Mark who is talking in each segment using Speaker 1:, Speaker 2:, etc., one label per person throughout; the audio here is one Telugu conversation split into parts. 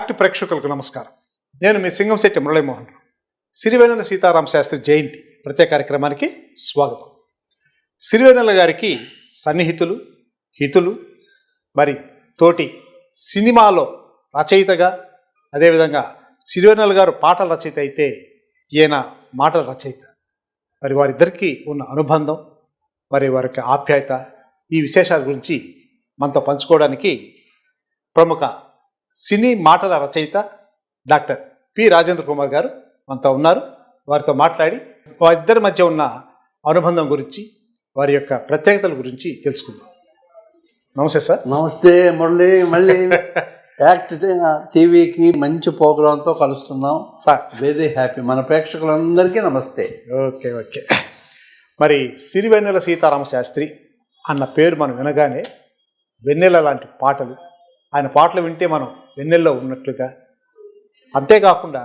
Speaker 1: యాక్ట్ ప్రేక్షకులకు నమస్కారం. నేను మీ సింగంశెట్టి మురళీమోహన్ రావు. సిరివెన్నెల సీతారామ శాస్త్రి జయంతి ప్రత్యేక కార్యక్రమానికి స్వాగతం. సిరివెన్నెల గారికి సన్నిహితులు, హితులు, మరి తోటి సినిమాలో రచయితగా, అదేవిధంగా సిరివెన్నెల గారు పాటల రచయిత అయితే ఈయన మాటల రచయిత. మరి వారిద్దరికీ ఉన్న అనుబంధం, మరి వారికి ఆప్యాయత, ఈ విశేషాల గురించి మనతో పంచుకోవడానికి ప్రముఖ సినీ మాటల రచయిత డాక్టర్ పి రాజేంద్ర కుమార్ గారు మనతో ఉన్నారు. వారితో మాట్లాడి వారిద్దరి మధ్య ఉన్న అనుబంధం గురించి, వారి యొక్క ప్రత్యేకతల గురించి తెలుసుకుందాం. నమస్తే సార్.
Speaker 2: నమస్తే మురళి. మళ్ళీ యాక్ట్ టీవీకి మంచి ప్రోగ్రాంతో కలుస్తున్నాం
Speaker 1: సార్.
Speaker 2: Very happy. మన ప్రేక్షకులందరికీ నమస్తే.
Speaker 1: ఓకే. మరి సిరివెన్నెల సీతారామ శాస్త్రి అన్న పేరు మనం వినగానే వెన్నెల లాంటి పాటలు, ఆయన పాటలు వింటే మనం వెన్నెల్లో ఉన్నట్లుగా, అంతేకాకుండా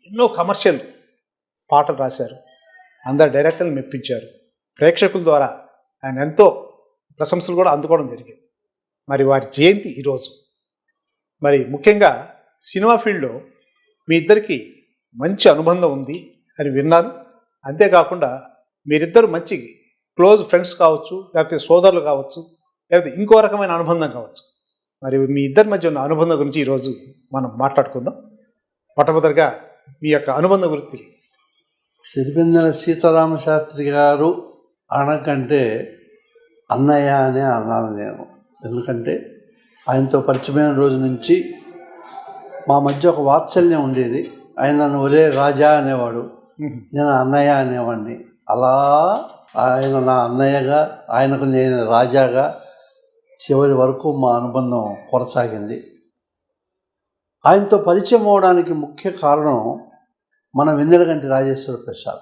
Speaker 1: ఎన్నో కమర్షియల్ పాటలు రాశారు, అందరు డైరెక్టర్లు మెప్పించారు, ప్రేక్షకుల ద్వారా ఆయన ఎంతో ప్రశంసలు కూడా అందుకోవడం జరిగింది. మరి వారి జయంతి ఈరోజు. మరి ముఖ్యంగా సినిమా ఫీల్డ్లో మీ ఇద్దరికి మంచి అనుబంధం ఉంది అని విన్నాను. అంతేకాకుండా మీరిద్దరు మంచి క్లోజ్ ఫ్రెండ్స్ కావచ్చు, లేకపోతే సోదరులు కావచ్చు, లేకపోతే ఇంకో రకమైన అనుబంధం కావచ్చు. మరి మీ ఇద్దరి మధ్య ఉన్న అనుబంధం గురించి ఈరోజు మనం మాట్లాడుకుందాం. మొట్టమొదటిగా మీ యొక్క అనుబంధం గురించి.
Speaker 2: సిరివెన్నెల సీతారామ శాస్త్రి గారు అనకంటే అన్నయ్య అనే అన్నాను నేను. ఎందుకంటే ఆయనతో పరిచయమైన రోజు నుంచి మా మధ్య ఒక వాత్సల్యం ఉండేది. ఆయన నన్ను ఒరే రాజా అనేవాడు, నేను అన్నయ్య అనేవాడిని. అలా ఆయన నా అన్నయ్యగా, ఆయనకు నేను రాజాగా చివరి వరకు మా అనుబంధం కొనసాగింది. ఆయనతో పరిచయం అవడానికి ముఖ్య కారణం మన వెన్నెలగంటి రాజేశ్వర ప్రసాద్,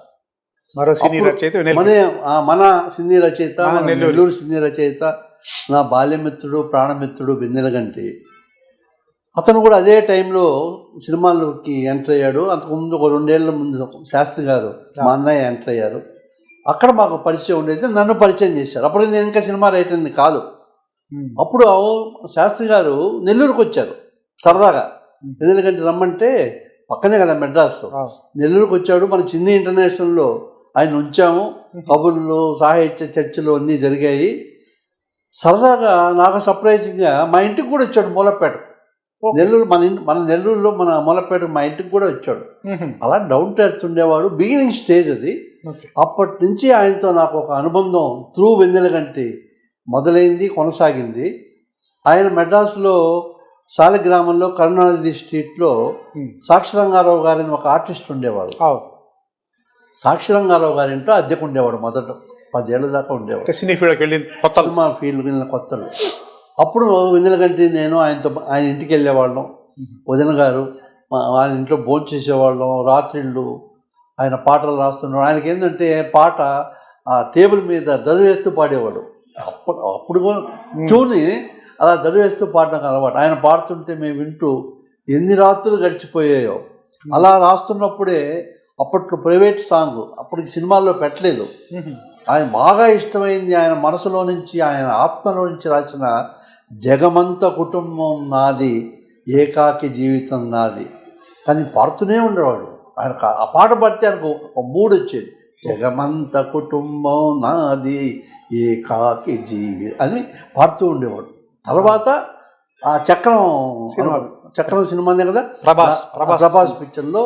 Speaker 1: మరో సినీ రచయిత,
Speaker 2: మన సినీ రచయిత, నెల్లూరు సినీ రచయిత, నా బాల్యమిత్రుడు, ప్రాణమిత్రుడు వెన్నెలగంటి. అతను కూడా అదే టైంలో సినిమాల్లోకి ఎంటర్ అయ్యాడు. అంతకుముందు ఒక 2 ఏళ్ల ముందు శాస్త్రి గారు, మా అన్నయ్య ఎంటర్ అయ్యారు. అక్కడ మాకు పరిచయం ఉండేది, నన్ను పరిచయం చేశారు. అప్పుడు నేను ఇంకా సినిమా రైటర్ని కాదు. అప్పుడు శాస్త్రి గారు నెల్లూరుకు వచ్చారు సరదాగా. వెన్నెలగంటి రమ్మంటే పక్కనే కదా మెడ్రాస్, నెల్లూరుకు వచ్చాడు. మన చిన్ని ఇంటర్నేషనల్లో ఆయన ఉంచాము. కబుర్లు, సాహిత్య చర్చలు అన్నీ జరిగాయి. సరదాగా నాకు సర్ప్రైజింగ్గా మా ఇంటికి కూడా వచ్చాడు. మూలపేట, నెల్లూరు, మన నెల్లూరులో మన మూలపేట మా ఇంటికి కూడా వచ్చాడు. అలా డౌన్ టు ఎర్త్ ఉండేవాడు. బిగినింగ్ స్టేజ్ అది. అప్పటి నుంచి ఆయనతో నాకు ఒక అనుబంధం త్రూ వెన్నెలగంటి మొదలైంది, కొనసాగింది. ఆయన మెడ్రాస్లో సాలిగ్రామంలో కరుణానిధి స్ట్రీట్లో సాక్షిరంగారావు గారిని ఒక ఆర్టిస్ట్ ఉండేవాడు. సాక్షిరంగారావు గారింటో అద్దెకు ఉండేవాడు. మొదట 10 ఏళ్ళ దాకా ఉండేవాడు.
Speaker 1: సినీ ఫీల్డ్కి వెళ్ళిన
Speaker 2: మా ఫీల్డ్కి వెళ్ళిన కొత్తలు. అప్పుడు వెన్నెలగంటి నేను ఆయన ఇంటికి వెళ్ళేవాళ్ళం. వదిన గారు ఆయన ఇంట్లో భోజనం చేసేవాళ్ళం. రాత్రిళ్ళు ఆయన పాటలు రాస్తున్నాడు. ఆయనకి ఏంటంటే పాట ఆ టేబుల్ మీద దరువేస్తూ పాడేవాడు. అప్పుడు ట్యూని అలా దరువేస్తూ పాడడానికి అలవాటు. ఆయన పాడుతుంటే మేము వింటూ ఎన్ని రాత్రులు గడిచిపోయాయో. అలా రాస్తున్నప్పుడే అప్పట్లో ప్రైవేట్ సాంగ్ అప్పటికి సినిమాల్లో పెట్టలేదు. ఆయన బాగా ఇష్టమైంది, ఆయన మనసులో నుంచి, ఆయన ఆత్మలో నుంచి రాసిన జగమంత కుటుంబం నాది, ఏకాకి జీవితం నాది. కానీ పాడుతూనే ఉండేవాడు. ఆయన ఆ పాట పడితే ఆయనకు ఒక మూడ్ వచ్చేది. జగమంత కుటుంబం నాది, ఏకాకి జీవి అని పాడుతూ ఉండేవాడు. తర్వాత ఆ చక్రం సినిమానే కదా, ప్రభాస్ పిక్చర్లో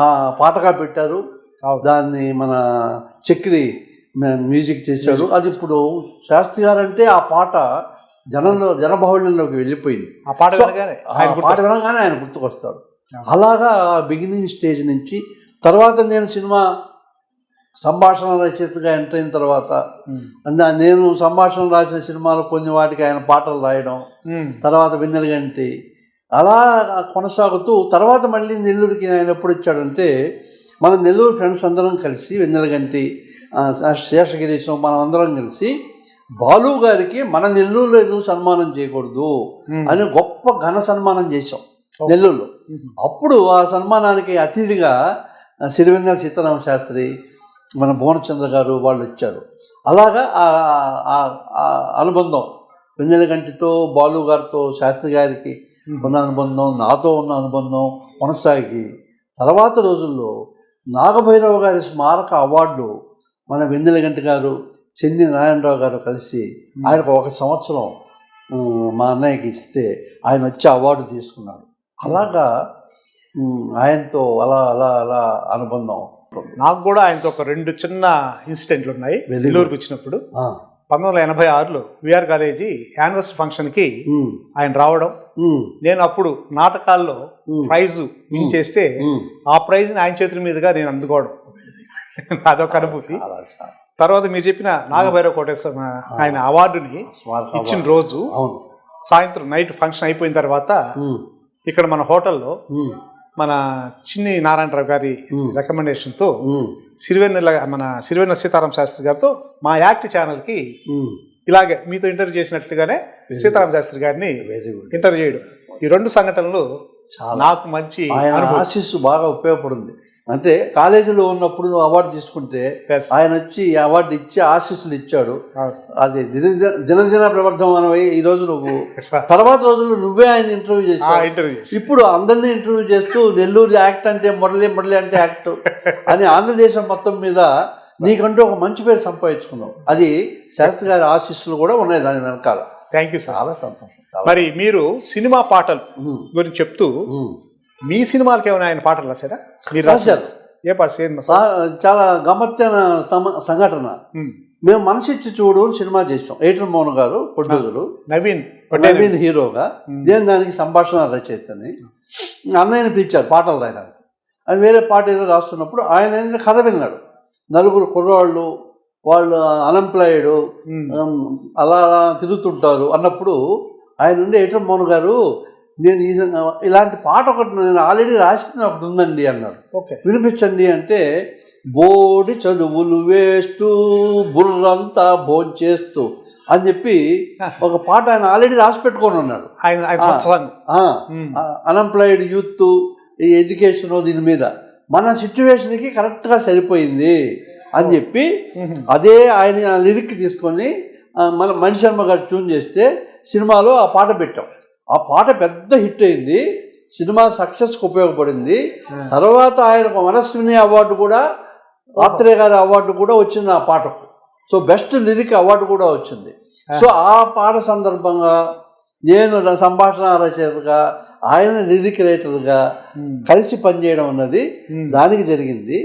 Speaker 2: ఆ పాటగా పెట్టారు. దాన్ని మన చక్రి మ్యూజిక్ చేశాడు. అది ఇప్పుడు శాస్త్రి గారు అంటే ఆ పాట జనబాహుళ్యంలోకి వెళ్ళిపోయింది. ఆ పాట వినగానే ఆయన గుర్తుకొస్తాడు. అలాగా బిగినింగ్ స్టేజ్ నుంచి తర్వాత నేను సినిమా సంభాషణ రచయితగా ఎంటర్ అయిన తర్వాత నేను సంభాషణ రాసిన సినిమాలు కొన్ని వాటికి ఆయన పాటలు రాయడం, తర్వాత వెన్నెలగంటి అలా కొనసాగుతూ తర్వాత మళ్ళీ నెల్లూరుకి ఆయన ఎప్పుడు వచ్చాడంటే మన నెల్లూరు ఫ్రెండ్స్ అందరం కలిసి వెన్నెలగంటి, శేషగిరీశం, మనం అందరం కలిసి బాలు గారికి మన నెల్లూరులో ఎందుకు సన్మానం చేయకూడదు అని గొప్ప ఘన సన్మానం చేశాం నెల్లూరులో. అప్పుడు ఆ సన్మానానికి అతిథిగా సిరివెన్నెల సీతారామ శాస్త్రి, మన భువనచంద్ర గారు వాళ్ళు వచ్చారు. అలాగా అనుబంధం వెన్నెలగంటితో, బాలు గారితో, శాస్త్రి గారికి ఉన్న అనుబంధం, నాతో ఉన్న అనుబంధం కొనసాగి తర్వాత రోజుల్లో నాగభైరవ గారి స్మారక అవార్డు మన వెన్నెలగంటి గారు, చెంది నారాయణరావు గారు కలిసి ఆయనకు 1 సంవత్సరం మా అన్నయ్యకి ఇస్తే ఆయన వచ్చి అవార్డు తీసుకున్నాడు. అలాగా ఆయనతో అలా అలా అలా అనుబంధం.
Speaker 1: నాకు కూడా ఆయనతో ఒక 2 చిన్న ఇన్సిడెంట్లు ఉన్నాయి. నెల్లూరుకి వచ్చినప్పుడు 1986లో విఆర్ కాలేజీ యానివర్సరీ ఫంక్షన్కి ఆయన రావడం, నేను అప్పుడు నాటకాల్లో ప్రైజ్ విన్ చేస్తే ఆ ప్రైజ్ని ఆయన చేతుల మీదుగా నేను అందుకోవడం అదొక అనుభూతి. తర్వాత మీరు చెప్పిన నాగభైరవ కోటేశ్వర ఆయన అవార్డుని ఇచ్చిన రోజు సాయంత్రం నైట్ ఫంక్షన్ అయిపోయిన తర్వాత ఇక్కడ మన హోటల్లో మన చిన్ని నారాయణరావు గారి రికమెండేషన్తో సిరివెన్నెల సీతారామ శాస్త్రి గారితో మా యాక్ట్ ఛానల్కి ఇలాగే మీతో ఇంటర్వ్యూ చేసినట్టుగానే సీతారామ శాస్త్రి గారిని ఇంటర్వ్యూ చేయడం, ఈ 2 సంఘటనలు నాకు మంచి
Speaker 2: ఆశీస్సు బాగా ఉపయోగపడింది. అంటే కాలేజీలో ఉన్నప్పుడు నువ్వు అవార్డు తీసుకుంటే ఆయన వచ్చి అవార్డు ఇచ్చి ఆశీస్సులు ఇచ్చాడు. అది దినదిన ప్రవర్ధమానమై ఈ రోజు నువ్వు తర్వాత రోజుల్లో నువ్వే ఆయన ఇంటర్వ్యూ చేసావు. ఇప్పుడు అందరినీ ఇంటర్వ్యూ చేస్తూ నెల్లూరు యాక్ట్ అంటే మురళి అంటే యాక్ట్ అని ఆంధ్రదేశం మొత్తం మీద నీకంటూ ఒక మంచి పేరు సంపాదించుకున్నావు. అది శాస్త్రి గారి ఆశీస్సులు కూడా ఉన్నాయి దాని వెనకాల.
Speaker 1: Thank you sir.
Speaker 2: చాలా సంతోషం.
Speaker 1: మరి మీరు సినిమా పాటలు గురించి చెప్తూ మీ సినిమాలకి ఏమైనా ఆయన పాటలు రాశారా? మీరు రాశారు? ఏ పాట?
Speaker 2: చాలా గమ్మత్తైన సంఘటన. మేము మనసిచ్చి చూడు సినిమా చేసాం. ఏటర్ మోహన్ గారు ప్రొడ్యూసరు, నవీన్ హీరోగా. నేను దానికి సంభాషణ రచయితని. అన్నయ్యని పిలిచారు పాటలు రాయడానికి. ఆయన వేరే పాట ఏదో రాస్తున్నప్పుడు ఆయన కథ విన్నాడు. 4 కుర్రాళ్ళు, వాళ్ళు అన్ఎంప్లాయిడ్, అలా తిరుగుతుంటారు అన్నప్పుడు ఆయన నుండి ఏటర్ మోహన్ గారు, నేను ఇలాంటి పాట ఒకటి నేను ఆల్రెడీ రాసిన ఒకటి ఉందండి అన్నాడు.
Speaker 1: ఓకే,
Speaker 2: వినిపించండి అంటే, బోడి చదువులు వేస్తూ బుర్రంతా భోంచేస్తూ అని చెప్పి ఒక పాట ఆయన ఆల్రెడీ రాసి పెట్టుకొని ఉన్నాడు. అన్ఎంప్లాయిడ్ యూత్, ఈ ఎడ్యుకేషన్, దీని మీద మన సిచ్యువేషన్కి కరెక్ట్గా సరిపోయింది అని చెప్పి అదే ఆయన లిరిక్ తీసుకొని మన మణిశర్మ గారు ట్యూన్ చేస్తే సినిమాలో ఆ పాట పెట్టాం. ఆ పాట పెద్ద హిట్ అయింది, సినిమా సక్సెస్కి ఉపయోగపడింది. తర్వాత ఆయనకు మనస్విని అవార్డు కూడా, ఆత్రేయ గారి అవార్డు కూడా వచ్చింది ఆ పాటకు. సో బెస్ట్ లిరిక్ అవార్డు కూడా వచ్చింది. సో ఆ పాట సందర్భంగా నేను సంభాషణ రచయితగా, ఆయన లిరిక్ రైటర్గా కలిసి పనిచేయడం అన్నది దానికి జరిగింది.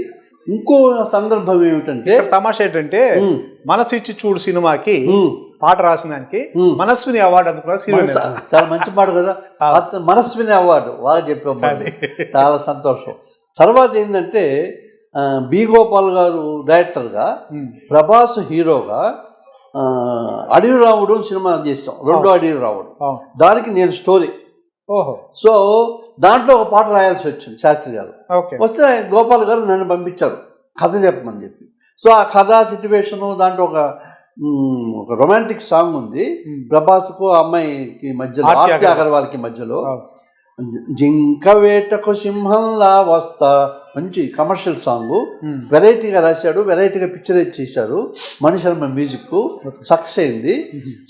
Speaker 2: ఇంకో సందర్భం ఏమిటంటే,
Speaker 1: తమాషా ఏంటంటే, మనసిచ్చి చూడు సినిమాకి పాట రాసిన దానికి మనస్విని అవార్డు అందుకున్నారు.
Speaker 2: చాలా మంచి పాట కదా, మనస్విని అవార్డు. బాగా చెప్పాము, చాలా సంతోషం. తర్వాత ఏంటంటే, బి గోపాల్ గారు డైరెక్టర్గా, ప్రభాస్ హీరోగా అడవి రాముడు సినిమా చేస్తాం. 2వ అడవి రాముడు, దానికి నేను స్టోరీ. సో దాంట్లో ఒక పాట రాయాల్సి వచ్చింది శాస్త్రి గారు. వస్తే గోపాల్ గారు నన్ను పంపించారు కథ చెప్పమని చెప్పి. సో ఆ కథ సిచ్యువేషను, దాంట్లో ఒక రొమాంటిక్ సాంగ్ ఉంది ప్రభాస్కు అమ్మాయికి మధ్యలో, ఆర్తి అగర్వాల్కి మధ్యలో. జింక వేటకు సింహంలా వస్తా, మంచి కమర్షియల్ సాంగ్. వెరైటీగా రాశాడు, వెరైటీగా పిక్చరైజ్ చేశాడు. మణిశర్మ మ్యూజిక్ సక్సెస్ అయింది.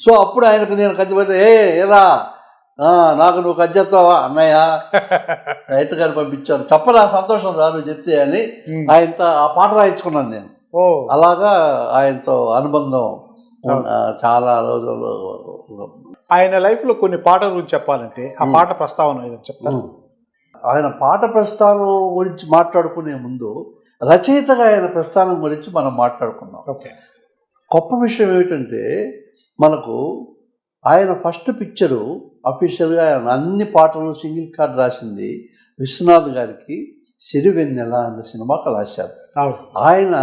Speaker 2: సో అప్పుడు ఆయనకు నేను కథ ఏరా నాకు నువ్వు కథ చెప్తావా అన్నయ్య, రైట్ గారు పంపించాను, చెప్పరా సంతోషం రా నువ్వు చెప్తే అని ఆయనతో ఆ పాట రాయించుకున్నాను నేను. అలాగా ఆయనతో అనుబంధం చాలా రోజులు.
Speaker 1: ఆయన లైఫ్లో కొన్ని పాటల గురించి చెప్పాలంటే ఆ పాట ప్రస్తావన ఏదో చెప్తాను.
Speaker 2: ఆయన పాట ప్రస్థానం గురించి మాట్లాడుకునే ముందు రచయితగా ఆయన ప్రస్థానం గురించి మనం మాట్లాడుకున్నాం. గొప్ప విషయం ఏమిటంటే, మనకు ఆయన ఫస్ట్ పిక్చరు అఫీషియల్గా ఆయన అన్ని పాటలు సింగిల్ కార్డ్ రాసింది విశ్వనాథ్ గారికి సిరివెన్నెల అన్న సినిమాకి రాశారు. ఆయన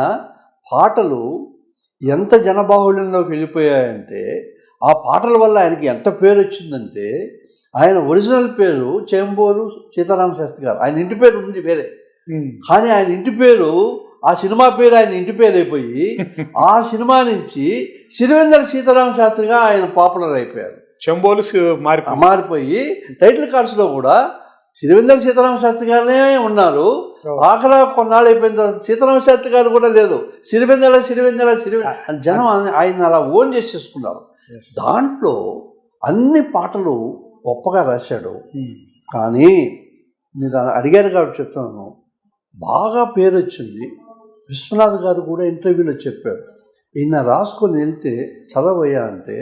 Speaker 2: పాటలు ఎంత జనబాహుళ్యంలోకి వెళ్ళిపోయాయంటే, ఆ పాటల వల్ల ఆయనకి ఎంత పేరు వచ్చిందంటే, ఆయన ఒరిజినల్ పేరు చేంబోలు సీతారామ శాస్త్రి గారు. ఆయన ఇంటి పేరు ఉంది వేరే, కానీ ఆయన ఇంటి పేరు, ఆ సినిమా పేరు ఆయన ఇంటి పేరు అయిపోయి ఆ సినిమా నుంచి సిరివెన్నెల సీతారామ శాస్త్రిగా ఆయన పాపులర్ అయిపోయారు.
Speaker 1: చెంబోలు
Speaker 2: మారిపోయి టైటిల్ కార్డ్స్లో కూడా సిరివెన్నెల సీతారామ శాస్త్రి గారే ఉన్నారు. ఆఖరా కొన్నాళ్ళు అయిపోయిన తర్వాత సీతారామ శాస్త్రి గారు కూడా లేదు, సిరివెన్నెల జనం ఆయన అలా ఓన్ చేసేసుకున్నారు. దాంట్లో అన్ని పాటలు గొప్పగా రాశాడు. కానీ మీరు అడిగారు కాబట్టి చెప్తున్నాను, బాగా పేరు వచ్చింది. విశ్వనాథ్ గారు కూడా ఇంటర్వ్యూలో చెప్పాడు, ఈయన రాసుకొని వెళ్తే చదవయ్యా అంటే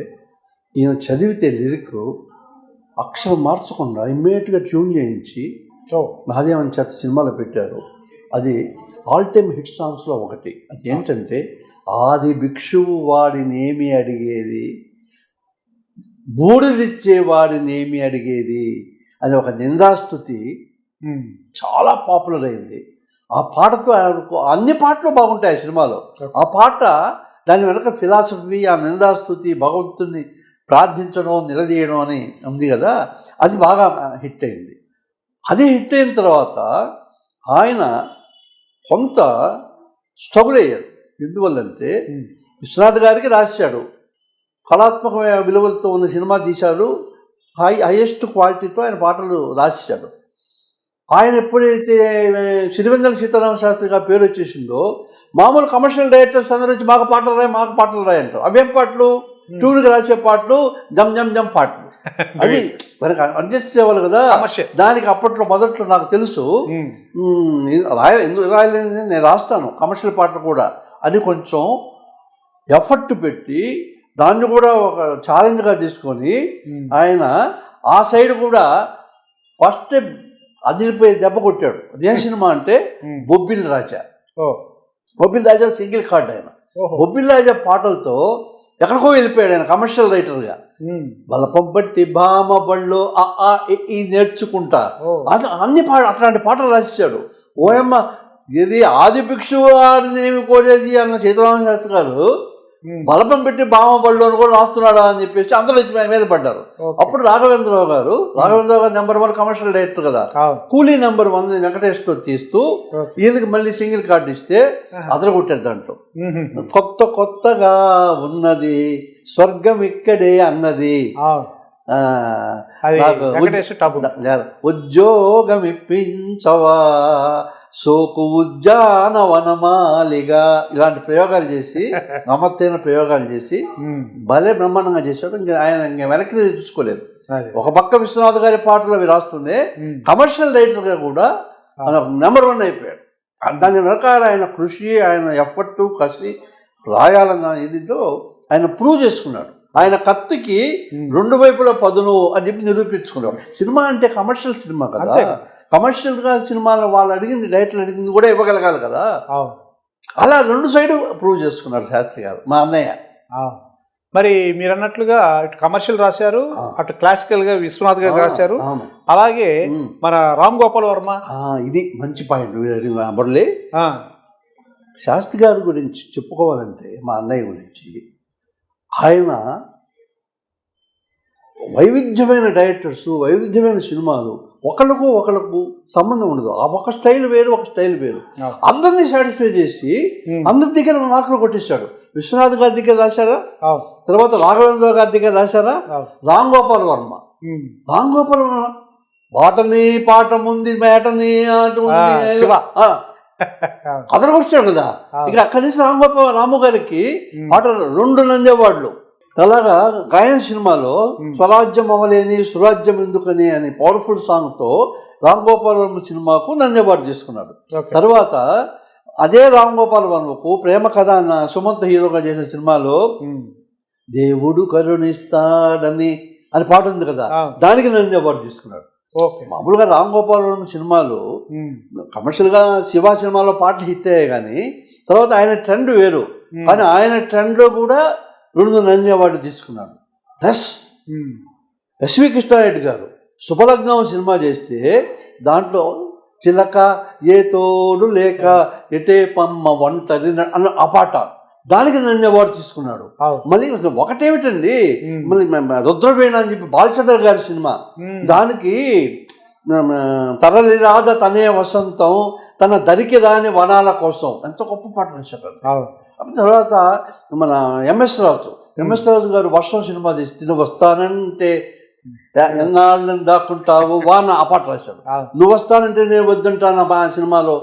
Speaker 2: ఈయన చదివితే లిరిక్ అక్షరం మార్చకుండా ఇమ్మీడియట్గా ట్యూన్ చేయించి మహాదేవన్ చేత సినిమాలో పెట్టారు. అది ఆల్ టైమ్ హిట్ సాంగ్స్లో ఒకటి. అది ఏంటంటే, ఆది భిక్షువు వాడినేమి అడిగేది, బూడిదిచ్చే వాడినేమి అడిగేది అని ఒక నిందాస్తుతి చాలా పాపులర్ అయింది. ఆ పాటతో అన్ని పాటలు బాగుంటాయి ఆ సినిమాలో. ఆ పాట దాని వెనక ఫిలాసఫీ, ఆ నిందాస్తుతి, భగవంతుని ప్రార్థించడం, నిలదీయడం అని ఉంది కదా, అది బాగా హిట్ అయింది. అది హిట్ అయిన తర్వాత ఆయన కొంత స్ట్రగుల్ అయ్యాడు. ఎందువల్లంటే విశ్వనాథ్ గారికి రాశాడు, కళాత్మకమైన విలువలతో ఉన్న సినిమా తీశాడు, హైయెస్ట్ క్వాలిటీతో ఆయన పాటలు రాశాడు. ఆయన ఎప్పుడైతే సిరివెన్నెల సీతారామ శాస్త్రి గారి పేరు వచ్చేసిందో, మామూలు కమర్షియల్ డైరెక్టర్స్ అందరూ వచ్చి మాకు పాటలు రాయి అంటారు. అవేం పాటలు? ట్యూన్కి రాసే పాటలు, జమ్ జమ్ జమ్ పాటలు. అది మనకి అడ్జస్ట్ చేయాలి కదా. దానికి అప్పట్లో మొదట్లో నాకు తెలుసు, ఎందుకు రాయలేదు, నేను రాస్తాను కమర్షియల్ పాటలు కూడా అని కొంచెం ఎఫర్ట్ పెట్టి దాన్ని కూడా ఒక ఛాలెంజ్గా తీసుకొని ఆయన ఆ సైడ్ కూడా ఫస్ట్ అదిరిపోయి దెబ్బ కొట్టాడు. అదేం సినిమా అంటే బొబ్బిల్ రాజా. బొబ్బిల్ రాజా సింగిల్ కార్డ్ ఆయన. బొబ్బిల్ రాజా పాటలతో ఎక్కడికో వెళ్ళిపోయాడు ఆయన కమర్షియల్ రైటర్గా. బలపం బట్టి భామ బళ్ళు ఈ నేర్చుకుంటా అన్ని అట్లాంటి పాటలు రాశాడు. ఓయమ్మ, ఇది ఆది భిక్షువు వాడినేమి కోరేది అన్న సీతారామ శాస్త్రి గారు బలపం పెట్టి భామ బళ్ళు అని కూడా రాస్తున్నాడా అని చెప్పేసి అందరూ మీద పడ్డారు. అప్పుడు రాఘవేంద్రరావు గారు నెంబర్ 1 కమర్షియల్ డైరెక్టర్ కదా, కూలీ నెంబర్ 1 వెంకటేష్తో తీస్తూ ఈయనకి మళ్ళీ సింగిల్ కార్డు ఇస్తే అదరగొట్టారు. దాంట్లో కొత్తగా ఉన్నది స్వర్గం ఇక్కడే అన్నది, ఉద్యోగం ఇప్పించవా సోకు ఉద్యానవనమాలిగా, ఇలాంటి ప్రయోగాలు చేసి గమ్మత్తైన ప్రయోగాలు చేసి భలే బ్రహ్మాండంగా చేశాడు. ఇంకా ఆయన వెనక్కి చూసుకోలేదు. ఒక పక్క విశ్వనాథ్ గారి పాటలు అవి రాస్తుండే, కమర్షియల్ రైటర్గా కూడా నెంబర్ 1 అయిపోయాడు. దాని వెనకాల ఆయన కృషి, ఆయన ఎఫర్ట్, కసి, రాయాలన్న ఇదితో ఆయన ప్రూవ్ చేసుకున్నాడు. ఆయన కత్తికి 2 వైపుల పదును అని చెప్పి నిరూపించుకున్నాడు. సినిమా అంటే కమర్షియల్ సినిమా కదా, కమర్షియల్గా సినిమాలో వాళ్ళు అడిగింది, డైరెక్టర్ అడిగింది కూడా ఇవ్వగలగాలి కదా. అలా 2 సైడ్ ప్రూవ్ చేసుకున్నాడు శాస్త్రి గారు, మా అన్నయ్య.
Speaker 1: మరి మీరు అన్నట్లుగా ఇటు కమర్షియల్ రాశారు, అటు క్లాసికల్గా విశ్వనాథ్ గారు రాశారు, అలాగే మన రామ్ గోపాల్ వర్మ.
Speaker 2: ఇది మంచి పాయింట్ బొర్లే. శాస్త్రి గారి గురించి చెప్పుకోవాలంటే మా అన్నయ్య గురించి, ఆయన వైవిధ్యమైన డైరెక్టర్స్, వైవిధ్యమైన సినిమాలు, ఒకళ్ళకు సంబంధం ఉండదు. ఆ ఒక స్టైల్ వేరు, ఒక స్టైల్ వేరు, అందరినీ సాటిస్ఫై చేసి అందరి దగ్గర మార్కులు కొట్టేశాడు. విశ్వనాథ్ గారి దగ్గర రాశారా, తర్వాత రాఘవేంద్ర గారి దగ్గర రాశారా, రామ్ గోపాల్ వర్మ బాటని పాట ముందు మేటని అదరగొచ్చాడు కదా. ఇక అక్కడి నుంచి రాము గారికి పాటలు 2 నంది అవార్డులు. అలాగా గాయన సినిమాలో స్వరాజ్యం అమలేని సురాజ్యం ఎందుకని అని పవర్ఫుల్ సాంగ్తో రామ్ గోపాల్ వర్మ సినిమాకు నంది అవార్డు తీసుకున్నాడు. తర్వాత అదే రామ్ గోపాల్ వర్మకు ప్రేమ కథ అన్న సుమంత్ హీరోగా చేసే సినిమాలో దేవుడు కరుణిస్తాడని అని పాట ఉంది కదా, దానికి నంది అవార్డు తీసుకున్నాడు. మామూలుగా రామ్ గోపాల్ వర్మ సినిమాలు కమర్షియల్గా శివ సినిమాలో పాటలు హిట్ అయ్యాయి, కానీ తర్వాత ఆయన ట్రెండ్ వేరు. కానీ ఆయన ట్రెండ్లో కూడా 2 నంది అవార్డు తీసుకున్నాడు. ప్లస్ ఎస్వి కృష్ణారెడ్డి గారు శుభలగ్నం సినిమా చేస్తే దాంట్లో చిలక ఏ తోడు లేక ఎటే పమ్మ ఒంటరి అన్న ఆ పాట, దానికి నంది అవార్డు తీసుకున్నాడు. మళ్ళీ ఒకటేమిటండి, మళ్ళీ రుద్రవీణ అని చెప్పి బాలచంద్ర గారి సినిమా, దానికి తరలి రాధ తనే వసంతం తన దరికి రాని వనాల కోసం ఎంత గొప్ప పాట రాశారు. తర్వాత మన ఎంఎస్ రాజు గారు వర్షం సినిమా తీసి నువ్వు వస్తానంటే ఎన్నాళ్ళని దాక్కుంటావు వాన ఆ పాట రాశాడు. నువ్వు వస్తానంటే నేను వద్దంటాను ఆ సినిమాలో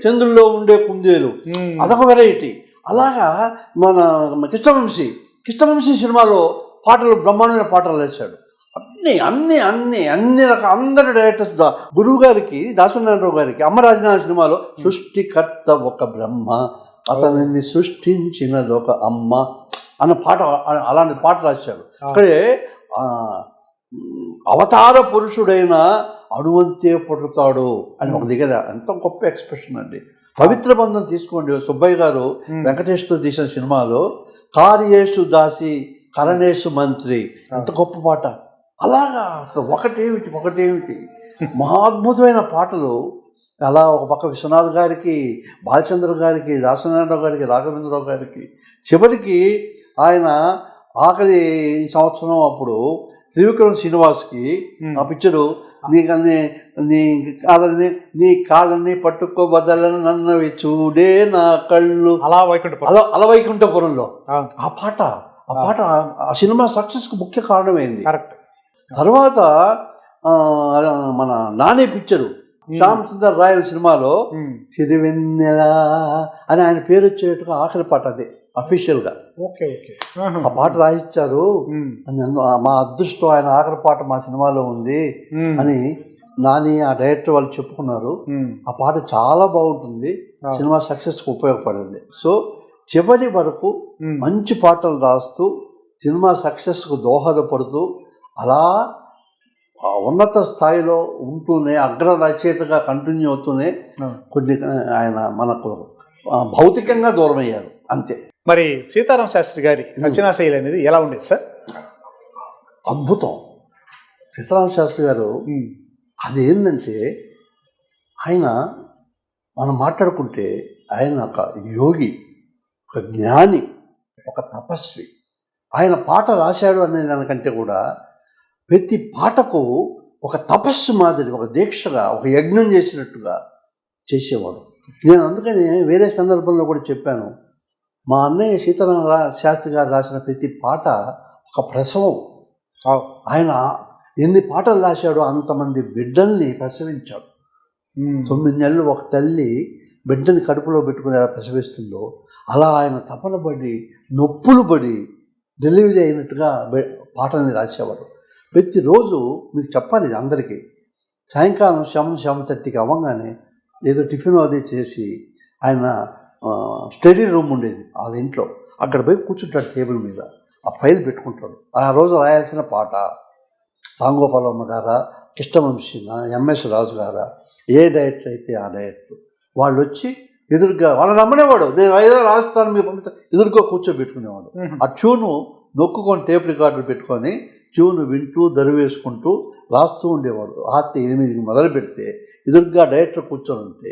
Speaker 2: చంద్రుల్లో ఉండే కుందేలు, అదొక వెరైటీ. అలాగా మన కృష్ణవంశీ సినిమాలో పాటలు బ్రహ్మాండమైన పాటలు రాశాడు. అన్ని రకాల అందరి డైరెక్టర్స్ గురువు గారికి దాసనారాయణరావు గారికి అమ్మ రాజనాథ సినిమాలో సృష్టికర్త ఒక బ్రహ్మ అతనిని సృష్టించినది ఒక అమ్మ అన్న పాట, అలాంటి పాట రాశాడు. అక్కడే అవతార పురుషుడైన అణువంతే పుడతాడు అని ఒక దగ్గర ఎంత గొప్ప ఎక్స్ప్రెషన్ అండి. పవిత్ర బంధం తీసుకోండి, సుబ్బయ్య గారు వెంకటేష్తో తీసిన సినిమాలో కార్యేషు దాసి కరణేషు మంత్రి, ఎంత గొప్ప పాట. అలాగా అసలు ఒకటేమిటి మహాద్భుతమైన పాటలు. అలా ఒక పక్క విశ్వనాథ్ గారికి, బాలచంద్ర గారికి, దాసనారాయణరావు గారికి, రాఘవేంద్రరావు గారికి, చివరికి ఆయన ఆఖరి సంవత్సరం అప్పుడు త్రివిక్రమ్ శ్రీనివాస్కి ఆ పిక్చరు నీ కాళ్ళని పట్టుకోబదలని నన్నవి చూడే నా కళ్ళు, అలా వైకుంఠపురంలో ఆ పాట ఆ సినిమా సక్సెస్కి ముఖ్య కారణమైంది. తర్వాత మన నాని పిక్చరు శ్యామ్ సుందర్ రాయ్ సినిమాలో సిరివెన్నెల అని ఆయన పేరు వచ్చేట్టుగా ఆఖరి పాట అదే అఫీషియల్గా. ఆ పాట రాయించారు. మా అదృష్టం ఆయన ఆఖరి పాట మా సినిమాలో ఉంది అని నాని ఆ డైరెక్టర్ వాళ్ళు చెప్పుకున్నారు. ఆ పాట చాలా బాగుంటుంది, సినిమా సక్సెస్కి ఉపయోగపడింది. సో చివరి వరకు మంచి పాటలు రాస్తూ సినిమా సక్సెస్కు దోహదపడుతూ అలా ఉన్నత స్థాయిలో ఉంటూనే అగ్ర రచయితగా కంటిన్యూ అవుతూనే కొన్ని ఆయన మనకు భౌతికంగా దూరం అయ్యారు అంతే.
Speaker 1: మరి సీతారామ శాస్త్రి గారి రచనా శైలి అనేది ఎలా ఉండేది సార్?
Speaker 2: అద్భుతం. సీతారామ శాస్త్రి గారు అది ఏంటంటే, ఆయన మనం మాట్లాడుకుంటే ఆయన ఒక యోగి, ఒక జ్ఞాని, ఒక తపస్వి. ఆయన పాట రాశాడు అనే దానికంటే కూడా ప్రతి పాటకు ఒక తపస్సు మాదిరి, ఒక దీక్షగా, ఒక యజ్ఞం చేసినట్టుగా చేసేవాడు. నేను అందుకని వేరే సందర్భంలో కూడా చెప్పాను, మా అన్నయ్య సీతారామ శాస్త్రి గారు రాసిన ప్రతి పాట ఒక ప్రసవం. ఆయన ఎన్ని పాటలు రాశాడో అంతమంది బిడ్డల్ని ప్రసవించాడు. 9 నెలలు ఒక తల్లి బిడ్డని కడుపులో పెట్టుకుని ఎలా ప్రసవిస్తుందో అలా ఆయన తపన పడి నొప్పులు పడి డెలివరీ అయినట్టుగా పాటల్ని రాసేవాడు. ప్రతిరోజు మీకు చెప్పాలి అందరికీ, సాయంకాలం 7:30కి అవ్వగానే ఏదో టిఫిన్ అది చేసి ఆయన స్టడీ రూమ్ ఉండేది వాళ్ళ ఇంట్లో, అక్కడ పోయి కూర్చుంటాడు టేబుల్ మీద, ఆ ఫైల్ పెట్టుకుంటాడు. ఆ రోజు రాయాల్సిన పాట రాంగోపాలమ్మ గారా, కృష్ణవంశీనా, ఎంఎస్ రాజు గారా, ఏ డైరెక్టర్ అయితే ఆ డైరెక్టర్ వాళ్ళు వచ్చి ఎదురుగా వాళ్ళని నమ్మనేవాడు. నేను ఏదో రాస్తాను మీ పంపిస్తా, ఎదురుగా కూర్చోబెట్టుకునేవాడు. ఆ ట్యూను నొక్కుకొని టేప్ రికార్డులు పెట్టుకొని ట్యూను వింటూ దరివేసుకుంటూ రాస్తూ ఉండేవాడు. రాత్రి 8కి మొదలు పెడితే ఎదురుగా డైరెక్టర్ కూర్చొని ఉంటే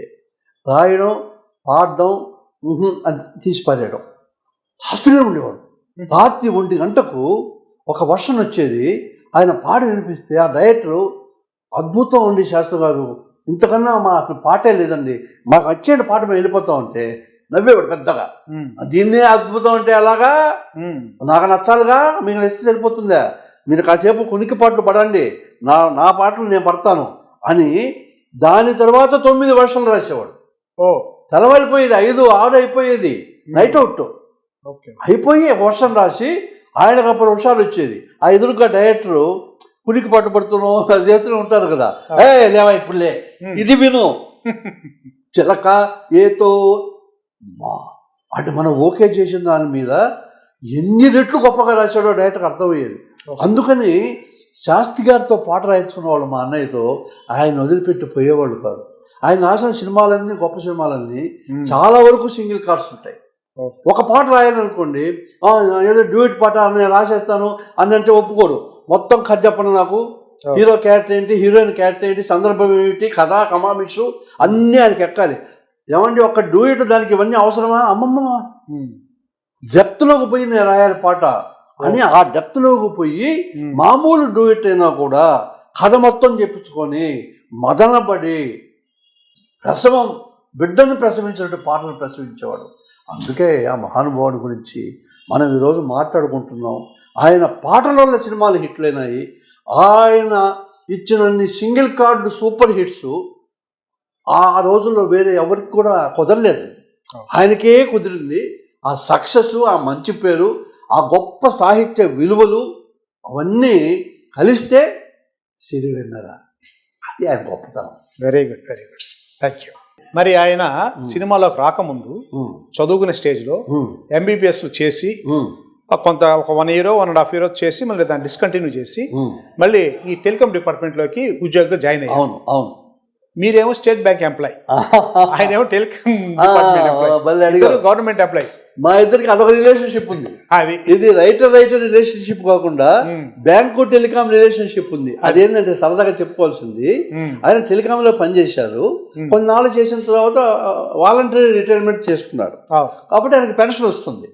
Speaker 2: రాయడం, పాడడం, అని తీసి పారేయడం, హాస్పిటల్లో ఉండేవాడు. రాత్రి 1 గంటకు ఒక వర్షన్ వచ్చేది, ఆయన పాడి వినిపిస్తే ఆ డైరెక్టరు అద్భుతం అండి శాస్త్రి గారు, ఇంతకన్నా మా అసలు పాటే లేదండి, మాకు వచ్చే పాట మేము వెళ్ళిపోతాం అంటే నవ్వేవాడు పెద్దగా. దీన్నే అద్భుతం అంటే అలాగా, నాకు నచ్చాలిగా, మీకు నచ్చితే సరిపోతుందా, మీరు కాసేపు కొనికి పాటలు పడండి, నా పాటలు నేను పడతాను అని. దాని తర్వాత 9 వర్షాలు రాసేవాడు. తెల్లవారిపోయేది 5, 6 అయిపోయేది, నైట్ అవుట్ అయిపోయి వర్షం రాసి ఆయనకు అప్పుడు వర్షాలు వచ్చేది. ఆ ఎదురుగా డైరెక్టరు కునికి పట్టుబడుతున్నాం చేస్తూనే ఉంటారు కదా, లేవా ఇప్పుడులే ఇది విను చిలక ఏతో అంటే మనం ఓకే చేసిన దాని మీద ఎన్ని రెట్లు గొప్పగా రాశాడో డైరెక్టర్కి అర్థమయ్యేది. అందుకని శాస్త్రి గారితో పాట రాయించుకున్న వాళ్ళు మా అన్నయ్యతో ఆయన వదిలిపెట్టి పోయేవాళ్ళు కాదు. ఆయన రాసిన సినిమాలన్నీ గొప్ప సినిమాలన్నీ చాలా వరకు సింగిల్ కార్డ్స్ ఉంటాయి. ఒక పాట రాయాలనుకోండి, ఏదో డ్యూయట్ పాట నేను రాసేస్తాను అని అంటే ఒప్పుకోడు. మొత్తం కథ చెప్పను, నాకు హీరో క్యారెక్టర్ ఏంటి, హీరోయిన్ క్యారెక్టర్ ఏంటి, సందర్భం ఏమిటి, కథ కమామిషు అన్నీ ఆయనకి ఎక్కాలి. ఏమండి ఒక డ్యూయట్ దానికి ఇవన్నీ అవసరమా? అమ్మమ్మ డెప్త్లోకి పోయి నేను రాయాలి పాట అని ఆ డెప్త్లోకి పోయి మామూలు డ్యూయట్ అయినా కూడా కథ మొత్తం చెప్పించుకొని మదనపడి ప్రసవం బిడ్డను ప్రసవించినట్టు పాటలు ప్రసవించేవాడు. అందుకే ఆ మహానుభావుడి గురించి మనం ఈరోజు మాట్లాడుకుంటున్నాం. ఆయన పాటల వల్ల సినిమాలు హిట్లైనాయి. ఆయన ఇచ్చినన్ని సింగిల్ కార్డు సూపర్ హిట్స్ ఆ రోజుల్లో వేరే ఎవరికి కూడా కుదరలేదు, ఆయనకే కుదిరింది. ఆ సక్సెస్, ఆ మంచి పేరు, ఆ గొప్ప సాహిత్య విలువలు అవన్నీ కలిస్తే సిరివెన్నెల. అది ఆయన గొప్పతనం.
Speaker 1: Very good, very good, thank you. మరి ఆయన సినిమాలోకి రాకముందు చదువుకునే స్టేజ్లో ఎంబీబీఎస్ చేసి కొంత ఒక 1 year 1.5 years చేసి మళ్ళీ దాన్ని డిస్కంటిన్యూ చేసి మళ్ళీ ఈ టెలికాం డిపార్ట్మెంట్లోకి ఉద్యోగంగా జాయిన్ అయ్యారు.
Speaker 2: అవును అవును.
Speaker 1: మీరేమో స్టేట్ బ్యాంక్ ఎంప్లాయ్, ఆయన ఏమో టెలికాం గవర్నమెంట్ ఎంప్లాయీస్.
Speaker 2: మా ఇద్దరికి అదొక రిలేషన్షిప్ ఉంది.
Speaker 1: అది
Speaker 2: ఇది రైటర్ రిలేషన్షిప్ కాకుండా బ్యాంకు టెలికాం రిలేషన్షిప్ ఉంది. అదేంటంటే సరదాగా చెప్పుకోవాల్సింది, ఆయన టెలికాంలో పనిచేశారు. కొన్నాళ్ళు చేసిన తర్వాత వాలంటరీ రిటైర్మెంట్ చేసుకున్నారు. కాబట్టి ఆయనకి పెన్షన్ వస్తుంది,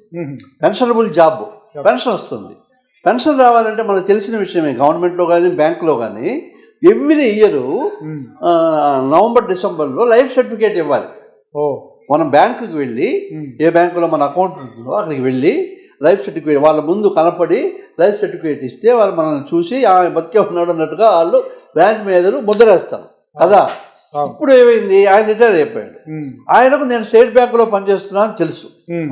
Speaker 2: పెన్షనబుల్ జాబ్, పెన్షన్ వస్తుంది. పెన్షన్ రావాలంటే మనకు తెలిసిన విషయమే, గవర్నమెంట్లో కానీ బ్యాంకులో కానీ ఎవ్రీ ఇయర్ నవంబర్ డిసెంబర్లో లైఫ్ సర్టిఫికేట్ ఇవ్వాలి. మనం బ్యాంకుకి వెళ్ళి, ఏ బ్యాంకులో మన అకౌంట్ ఉంటుందో అక్కడికి వెళ్ళి లైఫ్ సర్టిఫికేట్ వాళ్ళ ముందు కనపడి లైఫ్ సర్టిఫికేట్ ఇస్తే వాళ్ళు మనల్ని చూసి బతికే ఉన్నాడు అన్నట్టుగా వాళ్ళు బ్రాంచ్ మేనేజర్ ముద్రేస్తారు కదా. ఇప్పుడు ఏమైంది, ఆయన రిటైర్ అయిపోయాడు. ఆయనకు నేను స్టేట్ బ్యాంకులో పనిచేస్తున్నా అని తెలుసు.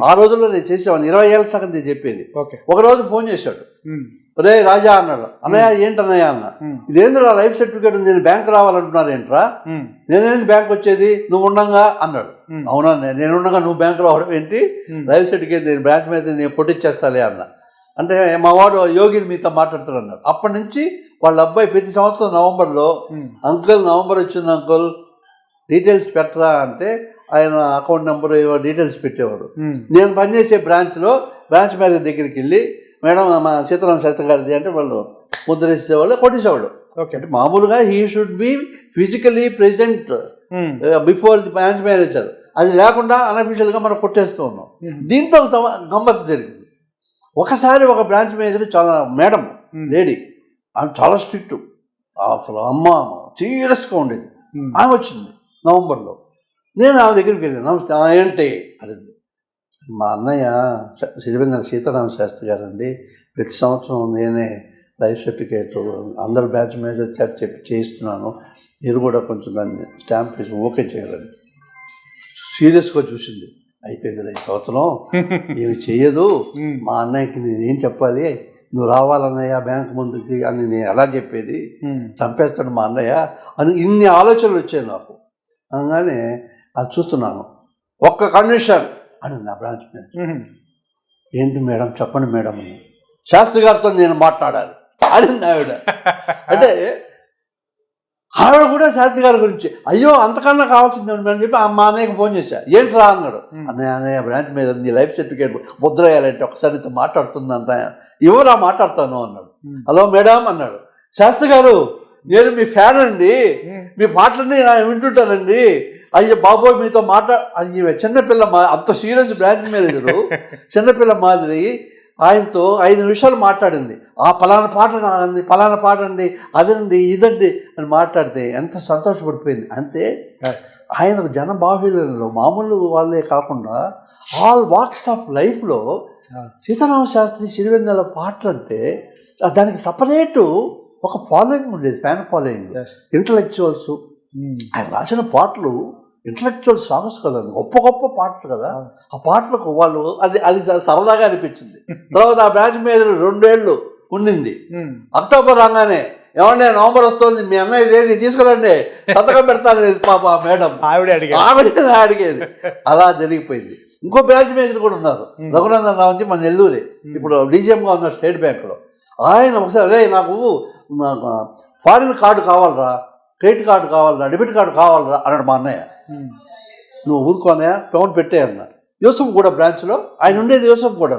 Speaker 2: ఆ రోజుల్లో నేను చేసేవాడిని, 20 ఏళ్ళ సగం నేను చెప్పేది. ఒకరోజు ఫోన్ చేశాడు, రే రాజా అన్నాడు. అన్నయ్య ఏంటన్నయ్య అన్న, ఇదేంద్రా లైఫ్ సర్టిఫికేట్ నేను బ్యాంక్ రావాలంటున్నారు ఏంట్రా, నేనేంటి బ్యాంక్ వచ్చేది, నువ్వు ఉండగా అన్నాడు. అవునా, నేను ఉండగా నువ్వు బ్యాంక్ రావడం ఏంటి, లైఫ్ సర్టిఫికేట్ నేను బ్రాంచ్ మీద నేను కొట్టిచ్చేస్తాలే అన్న. అంటే మా వాడు యోగిని మీతో మాట్లాడుతాడు అన్నాడు. అప్పటి నుంచి వాళ్ళ అబ్బాయి ప్రతి సంవత్సరం నవంబర్లో, అంకుల్ నవంబర్ వచ్చింది అంకుల్ డీటెయిల్స్ పెట్టరా అంటే ఆయన అకౌంట్ నెంబర్ డీటెయిల్స్ పెట్టేవారు. నేను పనిచేసే బ్రాంచ్లో బ్రాంచ్ మేనేజర్ దగ్గరికి వెళ్ళి, మేడం మా సీతారామ శాస్త్రి గారిది అంటే వాళ్ళు ముద్రేసేవాళ్ళు, కొట్టేసేవాళ్ళు. అంటే మామూలుగా he should be physically president before the branch manager. అది లేకుండా అన్అఫీషియల్గా మనం కొట్టేస్తూ ఉన్నాం. దీంట్లో గమ్మత్తు జరిగింది. ఒకసారి ఒక బ్రాంచ్ మేనేజర్ చాలా మేడం లేడీ, ఆమె చాలా స్ట్రిక్ట్, అసలు అమ్మ సీరియస్గా ఉండేది. ఆమె వచ్చింది నవంబర్లో. నేను ఆమె దగ్గరికి వెళ్ళాను. నమస్తే ఏంటి అడిగింది. మా అన్నయ్య సిరివెన్నెల సీతారామ శాస్త్రి గారండి, ప్రతి సంవత్సరం నేనే లైఫ్ సర్టిఫికేట్ అందరు బ్రాంచ్ మేనేజర్ చెప్పి చేయిస్తున్నాను, మీరు కూడా కొంచెం దాన్ని స్టాంప్ వేసి ఓకే చేయాలని. సీరియస్గా చూసింది. అయిపోయింది, ఈ సంవత్సరం ఏమి చేయదు, మా అన్నయ్యకి నేనేం చెప్పాలి, నువ్వు రావాలన్నయ్య బ్యాంక్ ముందుకి అని నేను ఎలా చెప్పేది, చంపేస్తాడు మా అన్నయ్య అని ఇన్ని ఆలోచనలు వచ్చాయి నాకు. అనగానే అది చూస్తున్నాను. ఒక్క కండిషన్ అని నా బ్రాంచ్ మేనేజర్. ఏంటి మేడం, చెప్పండి మేడం అని. శాస్త్రి గారితో నేను మాట్లాడాలి అడిగింది ఆవిడ. అంటే ఆవిడ కూడా శాస్త్రి గారి గురించి, అయ్యో అంతకన్నా కావాల్సింది అని చెప్పి మా అన్నయ్యకి ఫోన్ చేశా. ఏంటి రా అన్నాడు. అన్నయ్య బ్రాంచ్ మీద నీ లైఫ్ సర్టిఫికేట్ ముద్ర వేయాలంటే ఒకసారి నీతో మాట్లాడుతుందంట, ఎవరా మాట్లాడతాను అన్నాడు. హలో మేడం అన్నాడు. శాస్త్రి గారు నేను మీ ఫ్యాన్ అండి, మీ పాటలన్నీ వింటుంటానండి, అయ్యో బాబోయ్ మీతో అది చిన్నపిల్ల అంత సీరియస్ బ్రాంచ్ మేనేజరు చిన్నపిల్ల మాదిరి ఆయనతో 5 నిమిషాలు మాట్లాడింది. పలానా పాట అండి అదండి ఇదండి అని మాట్లాడితే ఎంత సంతోషపడిపోయింది. అంటే ఆయన జనబాహుళ్యంలో మామూలు వాళ్ళే కాకుండా ఆల్ వాక్స్ ఆఫ్ లైఫ్లో సీతారామ శాస్త్రి సిరివెన్నెల పాటలు అంటే దానికి సపరేటు ఒక ఫాలోయింగ్ ఉండేది, ఫ్యాన్ ఫాలోయింగ్. ఇంటలెక్చువల్స్ ఆయన రాసిన పాటలు ఇంటలెక్చువల్ సాంగ్స్ కదండి, గొప్ప గొప్ప పాటలు కదా. ఆ పాటలకు వాళ్ళు అది సరదాగా అనిపించింది. తర్వాత ఆ బ్రాంచ్ మేనేజర్ 2 ఏళ్ళు ఉండింది. అక్టోబర్ రాగానే ఏమన్నా నవంబర్ వస్తుంది, మీ అన్నయ్య ఇదేది తీసుకురండి సంతకం పెడతాను పాప మేడం ఆవిడే అడిగేది. అలా జరిగిపోయింది. ఇంకో బ్రాంచ్ మేనేజర్ కూడా ఉన్నారు, రఘునందన్ రావు మన నెల్లూరే, ఇప్పుడు డీజీఎంగా ఉన్నారు స్టేట్ బ్యాంకులో. ఆయన ఒకసారి నాకు ఫారిన్ కార్డు కావాలరా, క్రెడిట్ కార్డు కావాలరా, డెబిట్ కార్డు కావాలరా అన్నాడు మా అన్నయ్య. నువ్వు ఊరుకోనే పవన్ పెట్టే అన్న. యూసఫ్ కూడా బ్రాంచ్లో ఆయన ఉండేది, యూసఫ్ కూడా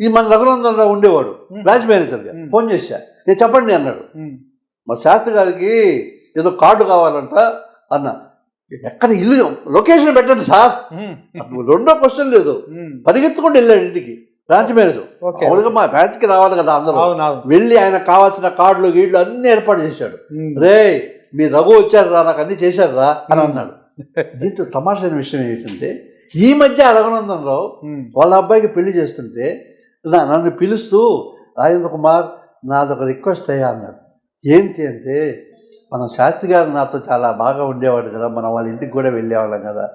Speaker 2: ఈ మన రఘునందన్ రావు ఉండేవాడు బ్రాంచ్ మేనేజర్గా. ఫోన్ చేశా, నేను చెప్పండి అన్నాడు. మా శాస్త్రి గారికి ఏదో కార్డు కావాలంట అన్న. ఎక్కడ ఇల్లు లొకేషన్ పెట్టండి సార్, రెండో క్వశ్చన్ లేదు. పరిగెత్తుకుంటూ వెళ్ళాడు ఇంటికి బ్రాంచ్ మేనేజర్. అవునుగా మా బ్రాంచ్కి రావాలి కదా అందరూ. వెళ్ళి ఆయన కావాల్సిన కార్డులు గీడ్లు అన్నీ ఏర్పాటు చేశాడు. రే మీ రఘు వచ్చారు రా, నాకు అన్నీ చేశారు రా అని అన్నాడు. దీంట్లో తమాషైన విషయం ఏంటంటే ఈ మధ్య రఘునందన్ రావు వాళ్ళ అబ్బాయికి పెళ్లి చేస్తుంటే నన్ను పిలుస్తూ, రాజేంద్ర కుమార్ నాదొక రిక్వెస్ట్ అయ్యా అన్నాడు. ఏంటి అంటే, మన శాస్త్రి గారు నాతో చాలా బాగా ఉండేవాడు కదా, మనం వాళ్ళ ఇంటికి కూడా వెళ్ళేవాళ్ళం కదా,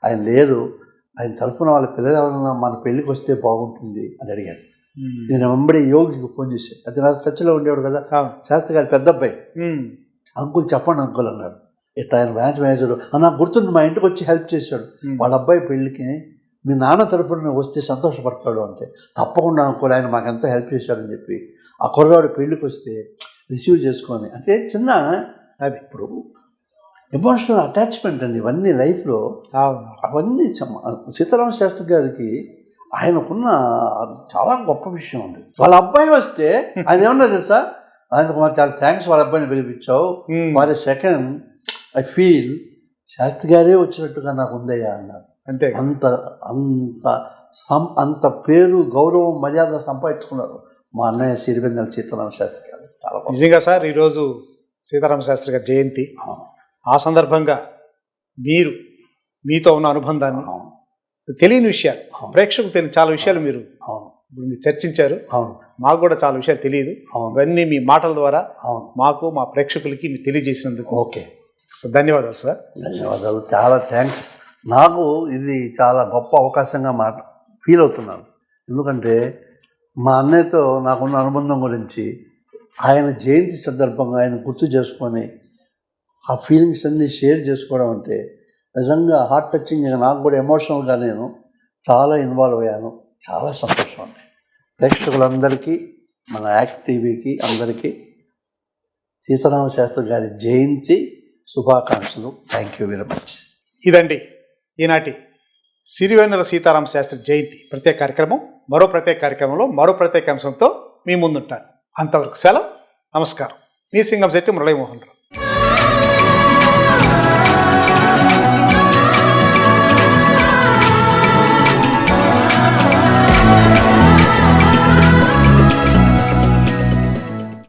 Speaker 2: ఆయన లేరు, ఆయన తరఫున వాళ్ళ పిల్లలు ఎవరన్నా మన పెళ్ళికి వస్తే బాగుంటుంది అని అడిగాడు. నేను వెంబడి యోగికి ఫోన్ చేశాను. అది నా టచ్లో ఉండేవాడు కదా,
Speaker 1: అవును.
Speaker 2: శాస్త్రి గారి పెద్ద అబ్బాయి. అంకుల్ చెప్పండి అంకుల్ అన్నాడు. ఇట్లా ఆయన బ్రాంచ్ మేనేజర్ నాకు గుర్తుంది, మా ఇంటికి వచ్చి హెల్ప్ చేశాడు. వాళ్ళ అబ్బాయి పెళ్ళికి మీ నాన్న తరపున వస్తే సంతోషపడతాడు అంటే, తప్పకుండా అంకుల్, ఆయన మాకెంతో హెల్ప్ చేశాడని చెప్పి ఆ కుర్రాడు పెళ్ళికి వస్తే రిసీవ్ చేసుకొని, అంటే చిన్న అది ఇప్పుడు ఎమోషనల్ అటాచ్మెంట్ అండి ఇవన్నీ లైఫ్లో. అవన్నీ సీతారామ శాస్త్రి గారికి ఆయనకున్న చాలా గొప్ప విషయం ఉంది. వాళ్ళ అబ్బాయి వస్తే ఆయన ఏమన్నా తెలుసా, ఆయనకు మరి చాలా థ్యాంక్స్, వాళ్ళ అబ్బాయిని పిలిపించావు, మరి సెకండ్ ఐ ఫీల్ శాస్త్రి గారే వచ్చినట్టుగా నాకు ఉందయ్యా అన్నారు.
Speaker 1: అంతే.
Speaker 2: అంత అంత అంత పేరు, గౌరవం, మర్యాద సంపాదించుకున్నారు మా అన్నయ్య సిరివెన్నెల సీతారామ శాస్త్రి గారు. చాలా
Speaker 1: నిజంగా సార్, ఈరోజు సీతారామ శాస్త్రి గారి జయంతి. ఆ సందర్భంగా మీరు మీతో ఉన్న అనుబంధాన్ని, తెలియని విషయాలు, ప్రేక్షకులకు తెలియని చాలా విషయాలు మీరు చర్చించారు. మాకు కూడా చాలా విషయాలు తెలియదు. ఇవన్నీ మీ మాటల ద్వారా మాకు, మా ప్రేక్షకులకి మీరు తెలియజేసినందుకు
Speaker 2: ఓకే
Speaker 1: సార్, ధన్యవాదాలు సార్.
Speaker 2: ధన్యవాదాలు, చాలా థ్యాంక్స్. నాకు ఇది చాలా గొప్ప అవకాశంగా ఫీల్ అవుతున్నాను. ఎందుకంటే మా అన్నయ్యతో నాకున్న అనుబంధం గురించి ఆయన జయంతి సందర్భంగా ఆయన గుర్తు చేసుకొని ఆ ఫీలింగ్స్ అన్నీ షేర్ చేసుకోవడం అంటే నిజంగా హార్ట్ టచింగ్. నాకు కూడా ఎమోషనల్గా నేను చాలా ఇన్వాల్వ్ అయ్యాను. చాలా సంతోషం అండి. ప్రేక్షకులందరికీ, మన యాక్ట్ టీవీకి అందరికీ సీతారామ శాస్త్రి గారి జయంతి శుభాకాంక్షలు. Thank you very much.
Speaker 1: ఇదండి ఈనాటి సిరివెన్నెల సీతారామ శాస్త్రి జయంతి ప్రత్యేక కార్యక్రమం. మరో ప్రత్యేక కార్యక్రమంలో మరో ప్రత్యేక అంశంతో మీ ముందుంటాను. అంతవరకు సెలవు. నమస్కారం. మీ సింగంశెట్టి మురళీమోహన్ రావు.